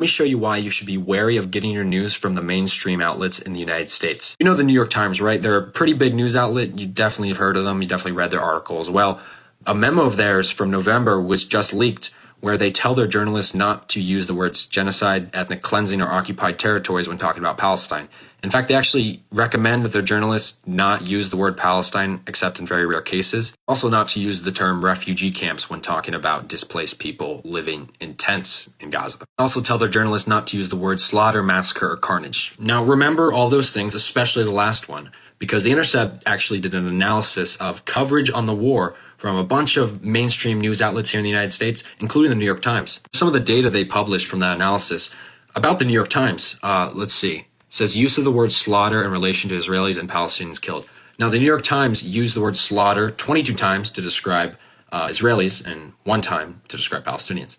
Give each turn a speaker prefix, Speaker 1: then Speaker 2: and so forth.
Speaker 1: Let me show you why you should be wary of getting your news from the mainstream outlets in the United States. You know the New York Times, right? They're a pretty big news outlet. You definitely have heard of them. You definitely read their articles. Well, a memo of theirs from November was just leaked where they tell their journalists not to use the words genocide, ethnic cleansing, or occupied territories when talking about Palestine. In fact, they actually recommend that their journalists not use the word Palestine except in very rare cases. Also not to use the term refugee camps when talking about displaced people living in tents in Gaza. Also tell their journalists not to use the words slaughter, massacre, or carnage. Now remember all those things, especially the last one, because The Intercept actually did an analysis of coverage on the war from a bunch of mainstream news outlets here in the United States, including the New York Times. Some of the data they published from that analysis about the New York Times, let's see. It says use of the word slaughter in relation to Israelis and Palestinians killed. Now, the New York Times used the word slaughter 22 times to describe Israelis and 1 time to describe Palestinians.